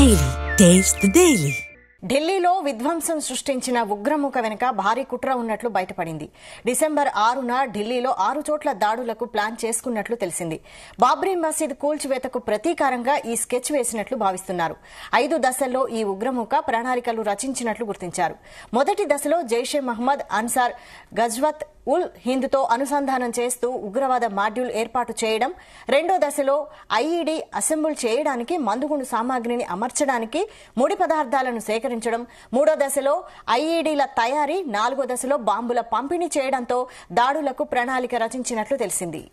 Daily. Taste the Daily. ఢిల్లీలో విధ్వంసం సృష్టించిన ఉగ్రముఖ వెనుక భారీ కుట్ర ఉన్నట్లు బయటపడింది. డిసెంబర్ 6న ఢిల్లీలో 6 చోట్ల దాడులకు ప్లాన్ చేసుకున్నట్లు తెలిసింది. బాబ్రీ మసీద్ కూల్చివేతకు ప్రతీకారంగా ఈ స్కెచ్ వేసినట్లు భావిస్తున్నారు. 5 దశల్లో ఈ ఉగ్రముఖ ప్రణాళికలు రచించినట్లు గుర్తించారు. మొదటి దశలో జైషే మహ్మద్, అన్సార్ గజ్వత్ ఉల్ హింద్తో అనుసంధానం చేస్తూ ఉగ్రవాద మాడ్యూల్ ఏర్పాటు చేయడం, రెండో దశలో ఐఈడీ అసెంబుల్ చేయడానికి మందుగుండు సామాగ్రిని అమర్చడానికి ముడి పదార్థాలను సేకరించడం, మూడో దశలో ఐఈడీల తయారీ, నాలుగో దశలో బాంబుల పంపిణీ చేయడంతో దాడులకు ప్రణాళిక రచించినట్లు తెలిసింది.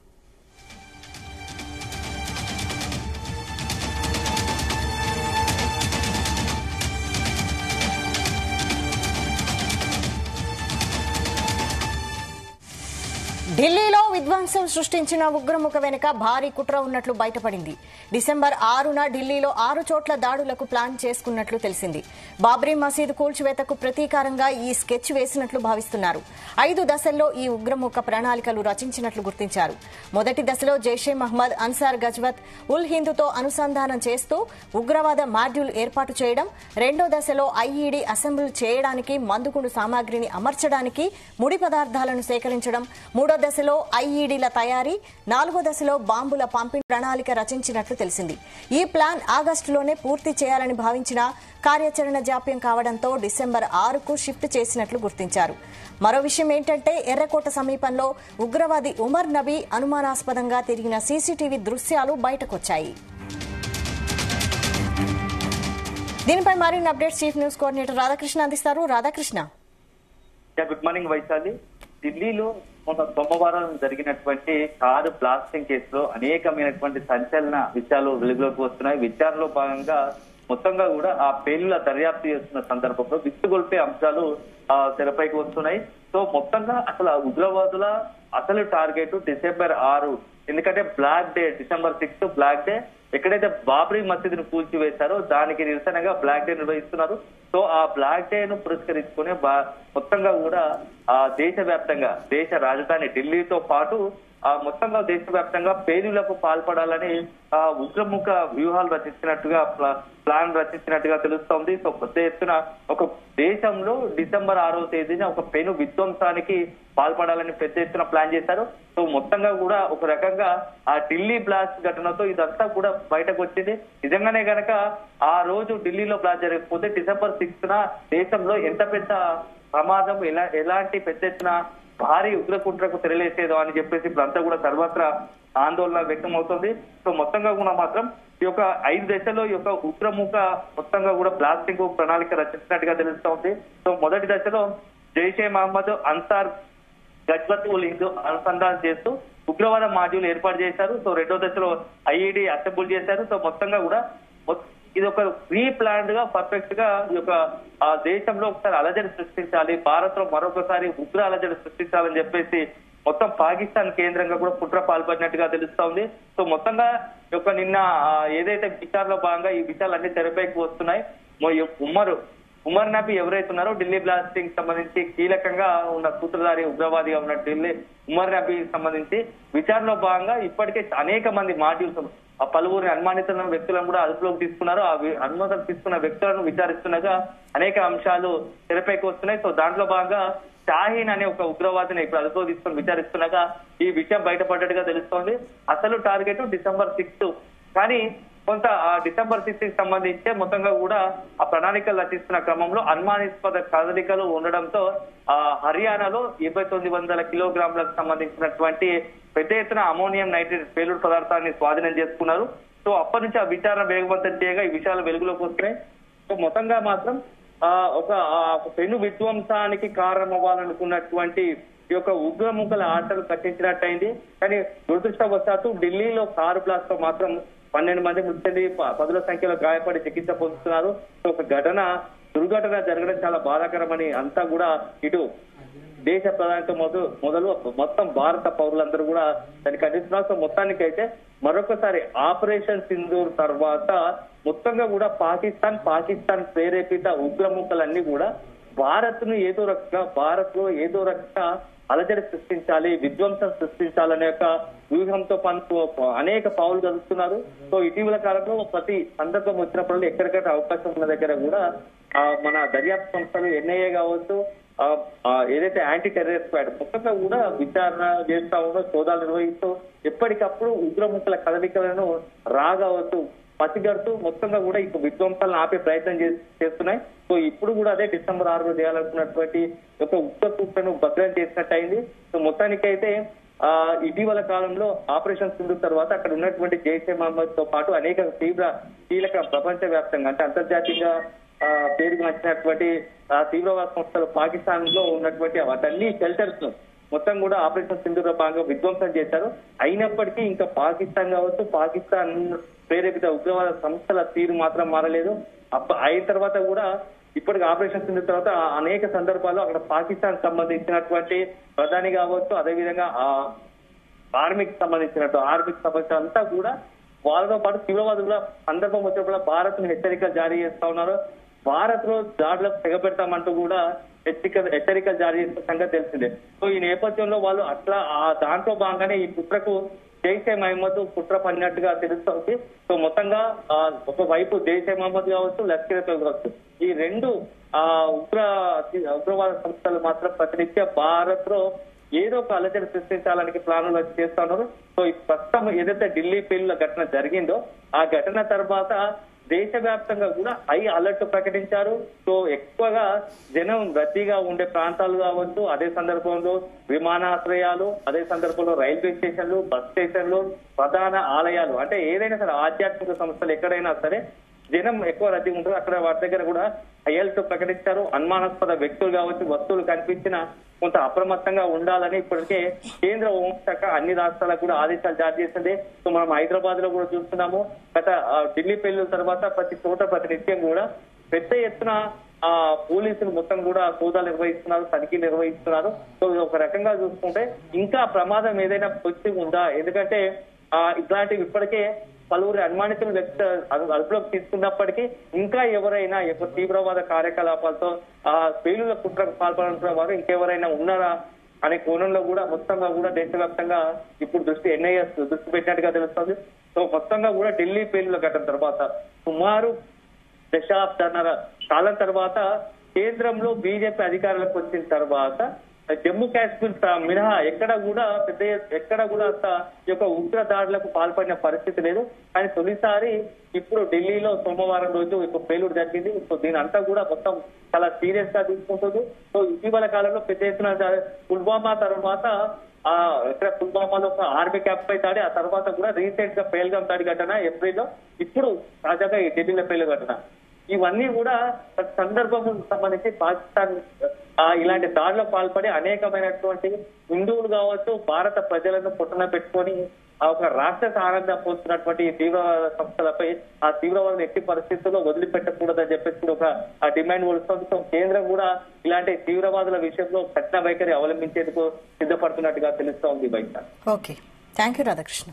ఢిల్లీలో విధ్వంసం సృష్టించిన ఉగ్రముఖ వెనుక భారీ కుట్ర ఉన్నట్లు బయటపడింది. డిసెంబర్ 6న ఢిల్లీలో 6 చోట్ల దాడులకు ప్లాన్ చేసుకున్నట్లు తెలిసింది. బాబ్రీ మసీద్ కూల్చివేతకు ప్రతీకారంగా ఈ స్కెచ్ వేసినట్లు భావిస్తున్నారు. 5 దశల్లో ఈ ఉగ్రముఖ ప్రణాళికలు రచించినట్లు గుర్తించారు. మొదటి దశలో జైషే మహ్మద్, అన్సార్ గజ్వత్ ఉల్ హింద్తో అనుసంధానం చేస్తూ ఉగ్రవాద మాడ్యూల్ ఏర్పాటు చేయడం, రెండో దశలో ఐఈడీ అసెంబుల్ చేయడానికి మందుగుండు సామాగ్రిని అమర్చడానికి ముడి పదార్థాలను సేకరించడం, మూడో దశలో ఐఈడీల తయారీ, నాలుగో దశలో బాంబుల పంపిణీ ప్రణాళిక రచించినట్లు తెలిసింది. ఈ ప్లాన్ ఆగస్టులోనే పూర్తి చేయాలని భావించిన కార్యాచరణ జాప్యం కావడంతో డిసెంబర్ 6కు షిఫ్ట్ చేసినట్లు గుర్తించారు. మరో విషయం ఏంటంటే, ఎర్రకోట సమీపంలో ఉగ్రవాది ఉమర్ నబీ అనుమానాస్పదంగా తిరిగిన సీసీటీవీ దృశ్యాలు బయటకొచ్చాయి. దీనిపై మరిన్ని updates chief news coordinator Radhakrishna అందిస్తారు. రాధాకృష్ణ. Good morning Vaishali. ఢిల్లీలో మొన్న సోమవారం జరిగినటువంటి కారు బ్లాస్టింగ్ కేసులో అనేకమైనటువంటి సంచలన విషయాలు వెలుగులోకి వస్తున్నాయి. విచారణలో భాగంగా మొత్తంగా కూడా ఆ పేలుల దర్యాప్తు చేస్తున్న సందర్భంలో విస్తుగొల్పే అంశాలు తెరపైకి వస్తున్నాయి. సో మొత్తంగా అసలు ఉగ్రవాదుల అసలు టార్గెట్ డిసెంబర్ 6, ఎందుకంటే black day, December 6 black day. ఎక్కడైతే బాబ్రీ మసీద్ ను కూల్చివేశారో దానికి నిరసనగా బ్లాక్ డే నిర్వహిస్తున్నారు. సో ఆ బ్లాక్ డే ను పురస్కరించుకుని మొత్తంగా కూడా దేశవ్యాప్తంగా, దేశ రాజధాని ఢిల్లీతో పాటు మొత్తంగా దేశవ్యాప్తంగా పేలులకు పాల్పడాలని ఉగ్రముఖ వ్యూహాలు రచించినట్టుగా, ప్లాన్ రచించినట్టుగా తెలుస్తోంది. సో పెద్ద ఎత్తున ఒక దేశంలో డిసెంబర్ 6వ తేదీన ఒక పెను విధ్వంసానికి పాల్పడాలని పెద్ద ఎత్తున ప్లాన్ చేశారు. సో మొత్తంగా కూడా ఒక రకంగా ఆ ఢిల్లీ బ్లాస్ట్ ఘటనతో ఇదంతా కూడా బయటకు వచ్చింది. నిజంగానే గనక ఆ రోజు ఢిల్లీలో బ్లాస్ట్ జరగకపోతే డిసెంబర్ 6న దేశంలో ఎంత పెద్ద ప్రమాదం, ఎలాంటి పెద్ద ఎత్తున భారీ ఉగ్రకుట్రకు తెరలేసేదో అని చెప్పేసి ఇప్పుడంతా కూడా సర్వత్రా ఆందోళన వ్యక్తం అవుతుంది. సో మొత్తంగా కూడా మాత్రం ఈ యొక్క 5 దశలో ఈ యొక్క ఉగ్రముఖ మొత్తంగా కూడా బ్లాస్టింగ్ ప్రణాళిక రచించినట్టుగా తెలుస్తోంది. సో మొదటి దశలో జైషే మహమ్మద్, అన్సార్ గజ్వత్ ఉల్ హింద్ అనుసంధానం చేస్తూ ఉగ్రవాద మాడ్యూల్ ఏర్పాటు చేశారు. సో రెండో దశలో ఐఈడీ అసెంబుల్ చేశారు. సో మొత్తంగా కూడా ఇది ఒక ప్రీ ప్లాన్డ్ గా, పర్ఫెక్ట్ గా ఈ యొక్క దేశంలో ఒకసారి అలజడి సృష్టించాలి, భారత్ లో మరొకసారి ఉగ్ర అలజడి సృష్టించాలని చెప్పేసి మొత్తం పాకిస్తాన్ కేంద్రంగా కూడా కుట్ర పాల్పడినట్టుగా తెలుస్తోంది. సో మొత్తంగా యొక్క నిన్న ఏదైతే విచారణలో భాగంగా ఈ విషయాలన్నీ తెరపైకి వస్తున్నాయి. ఉమర్ నబీ ఎవరైతే ఉన్నారో ఢిల్లీ బ్లాస్టింగ్ సంబంధించి కీలకంగా ఉన్న సూత్రధారి ఉగ్రవాదిగా ఉన్న ఢిల్లీ ఉమర్ నబీ సంబంధించి విచారణలో భాగంగా ఇప్పటికే అనేక మంది మాడ్యూల్స్, పలువురిని అనుమానిత వ్యక్తులను కూడా అదుపులోకి తీసుకున్నారు. ఆ అనుమతులు తీసుకున్న వ్యక్తులను విచారిస్తుండగా అనేక అంశాలు తెరపైకి వస్తున్నాయి. సో దాంట్లో భాగంగా షాహీన్ అనే ఒక ఉగ్రవాదిని ఇప్పుడు అదుపులో తీసుకుని విచారిస్తుండగా ఈ విషయం బయటపడ్డట్టుగా తెలుస్తోంది. అసలు టార్గెట్ డిసెంబర్ 6, కానీ కొంత డిసెంబర్ 6కి సంబంధించి మొత్తంగా కూడా ఆ ప్రణాళికలు రచిస్తున్న క్రమంలో అనుమానాస్పద కదలికలు ఉండడంతో హర్యానాలో 2900 కిలోగ్రాములకు సంబంధించినటువంటి పెద్ద ఎత్తున అమోనియం నైట్రేట్ పేలుడు పదార్థాన్ని స్వాధీనం చేసుకున్నారు. సో అప్పటి నుంచి ఆ విచారణ వేగవంతం చేయగా ఈ విషయాలు వెలుగులోకి వస్తున్నాయి. సో మొత్తంగా మాత్రం ఒక పెను విధ్వంసానికి కారణమవ్వాలనుకున్నటువంటి ఈ యొక్క ఉగ్రముఖల ఆటలు కట్టించినట్టయింది. కానీ దురదృష్టవశాత్తు ఢిల్లీలో కారు బ్లాస్ట్ తో మాత్రం 12 మంది మృతి చెంది పదుల సంఖ్యలో గాయపడి చికిత్స పొందుతున్నారు. సో ఒక దుర్ఘటన జరగడం చాలా బాధాకరమని అంతా కూడా ఇటు దేశ ప్రధానితో మొదలు మొత్తం భారత పౌరులందరూ కూడా దానికి అందిస్తున్నారు. సో మొత్తానికైతే మరొకసారి ఆపరేషన్ సింధూర్ తర్వాత మొత్తంగా కూడా పాకిస్తాన్ ప్రేరేపిత ఉగ్రముఖలన్నీ కూడా భారత్ లో ఏదో రకంగా అలజడి సృష్టించాలి, విధ్వంసం సృష్టించాలనే ఒక వ్యూహంతో అనేక పావులు కలుస్తున్నారు. సో ఇటీవల కాలంలో ప్రతి సందర్భం వచ్చినప్పుడు ఎక్కడికక్కడ అవకాశం ఉన్న దగ్గర కూడా మన దర్యాప్తు సంస్థలు ఎన్ఐఏ కావచ్చు, ఏదైతే యాంటీ టెర్రరిస్ట్ స్క్వాడ్ మొత్తంగా కూడా విచారణ చేస్తా ఉండో, సోదాలు నిర్వహిస్తూ ఎప్పటికప్పుడు ఉగ్రముఖుల కదలికలను రాగావచ్చు పసిగడుతూ మొత్తంగా కూడా ఇప్పుడు విధ్వంసాలను ఆపే ప్రయత్నం చేస్తున్నాయి. సో ఇప్పుడు కూడా అదే డిసెంబర్ 6 చేయాలనుకున్నటువంటి ఒక ఉగ్ర కూటను భద్రం చేసినట్టు అయింది. సో మొత్తానికైతే ఇటీవల కాలంలో ఆపరేషన్ సింధూర్ తర్వాత అక్కడ ఉన్నటువంటి జైషే మహమ్మద్ తో పాటు అనేక కీలక ప్రపంచ వ్యాప్తంగా అంటే అంతర్జాతీయంగా పేరుగాంచినటువంటి తీవ్రవాద సంస్థలు పాకిస్తాన్ లో ఉన్నటువంటి వాటన్ని షెల్టర్స్ మొత్తం కూడా ఆపరేషన్ సింధూర్ లో భాగంగా విధ్వంసం చేశారు. అయినప్పటికీ ఇంకా పాకిస్తాన్ కావచ్చు, పాకిస్తాన్ ప్రేరేపిత ఉగ్రవాద సంస్థల తీరు మాత్రం మారలేదు. అయిన తర్వాత కూడా ఇప్పటికి ఆపరేషన్ సింధూర్ తర్వాత అనేక సందర్భాల్లో అక్కడ పాకిస్తాన్ సంబంధించినటువంటి ప్రధాని కావచ్చు, అదేవిధంగా ఆర్మీకి సంబంధించిన అంతా కూడా వాళ్ళతో పాటు తీవ్రవాదుల సందర్భం వచ్చినప్పుడు భారత్ ను హెచ్చరికలు జారీ చేస్తా ఉన్నారు. భారత్ లో దాడులకు తెగబెడతామంటూ కూడా హెచ్చరికలు జారీ చేసిన సంగతి తెలిసిందే. సో ఈ నేపథ్యంలో వాళ్ళు అట్లా దాంట్లో భాగంగానే ఈ కుట్రకు జైషే మహమ్మద్ కుట్ర పడినట్టుగా తెలుస్తుంది. సో మొత్తంగా ఒకవైపు జైషే మహమ్మద్ కావచ్చు, లష్కర్ కావచ్చు, ఈ రెండు ఉగ్రవాద సంస్థలు మాత్రం ప్రతినిత్య భారత్ లో ఏదో ఒక అలజడి సృష్టించాలని ప్లాన్లు చేస్తా ఉన్నారు. సో ఈ ప్రస్తుతం ఏదైతే ఢిల్లీ పేలుల ఘటన జరిగిందో ఆ ఘటన తర్వాత దేశవ్యాప్తంగా కూడా హై అలర్ట్ ప్రకటించారు. సో ఎక్కువగా జనం రద్దీగా ఉండే ప్రాంతాలు కావచ్చు, అదే సందర్భంలో విమానాశ్రయాలు, అదే సందర్భంలో రైల్వే స్టేషన్లు, బస్ స్టేషన్లు, ప్రధాన ఆలయాలు అంటే ఏదైనా సరే ఆధ్యాత్మిక సంస్థలు ఎక్కడైనా సరే జనం ఎక్కువ రద్దీ ఉంటుంది. అక్కడ వాటి దగ్గర కూడా హై అలర్ట్ ప్రకటించారు. అనుమానాస్పద వ్యక్తులు కావచ్చు, వస్తువులు కనిపించిన కొంత అప్రమత్తంగా ఉండాలని ఇప్పటికే కేంద్ర హోంశాఖ అన్ని రాష్ట్రాలకు కూడా ఆదేశాలు జారీ చేసింది. సో మనం హైదరాబాద్ లో కూడా చూస్తున్నాము. గత ఢిల్లీ పేలుల తర్వాత ప్రతి చోట ప్రతి నిత్యం కూడా పెద్ద ఎత్తున పోలీసులు మొత్తం కూడా సోదాలు నిర్వహిస్తున్నారు, తనిఖీలు నిర్వహిస్తున్నారు. సో ఒక రకంగా చూసుకుంటే ఇంకా ప్రమాదం ఏదైనా వచ్చి ఉందా? ఎందుకంటే ఇట్లాంటివి ఇప్పటికే పలువురు అనుమానితులు అదుపులోకి తీసుకున్నప్పటికీ ఇంకా ఎవరైనా తీవ్రవాద కార్యకలాపాలతో పేలుల కుట్రకు పాల్పడుతున్న వారు ఇంకెవరైనా ఉన్నారా అనే కోణంలో కూడా మొత్తంగా కూడా దేశవ్యాప్తంగా ఇప్పుడు ఎన్ఐఏ దృష్టి పెట్టినట్టుగా తెలుస్తుంది. సో మొత్తంగా కూడా ఢిల్లీ పేలుల ఘటన తర్వాత సుమారు దశాబ్దాన్నర కాలం తర్వాత కేంద్రంలో బీజేపీ అధికారులకు వచ్చిన తర్వాత జమ్మూ కాశ్మీర్ మినహా ఎక్కడ కూడా ఈ యొక్క ఉగ్ర దాడులకు పాల్పడిన పరిస్థితి లేదు. కానీ తొలిసారి ఇప్పుడు ఢిల్లీలో సోమవారం రోజు ఒక పేలుడు జరిగింది. సో దీని అంతా కూడా మొత్తం చాలా సీరియస్ గా తీసుకుంటుంది. సో ఇటీవల కాలంలో పెద్ద ఎత్తున పుల్వామా తర్వాత ఇక్కడ పుల్వామాలో ఒక ఆర్మీ క్యాంప్ పై దాడి, ఆ తర్వాత కూడా రీసెంట్ గా పేల్గాం దాడి ఘటన ఏప్రిల్లో, ఇప్పుడు తాజాగా ఈ ఢిల్లీలో పేలు ఘటన, ఇవన్నీ కూడా సందర్భం సంబంధించి పాకిస్తాన్ ఇలాంటి దాడులకు పాల్పడి అనేకమైనటువంటి హిందువులు కావచ్చు, భారత ప్రజలను పుట్టన పెట్టుకొని ఒక రాష్ట్ర ఆనందం పోతున్నటువంటి తీవ్రవాద సంస్థలపై ఆ తీవ్రవాదులు ఎట్టి పరిస్థితుల్లో వదిలిపెట్టకూడదని చెప్పేసి ఒక డిమాండ్ వస్తుంది. సో కేంద్రం కూడా ఇలాంటి తీవ్రవాదుల విషయంలో కఠిన వైఖరి అవలంబించేందుకు సిద్ధపడుతున్నట్టుగా తెలుస్తోంది బయట. Okay, thank you Radhakrishna.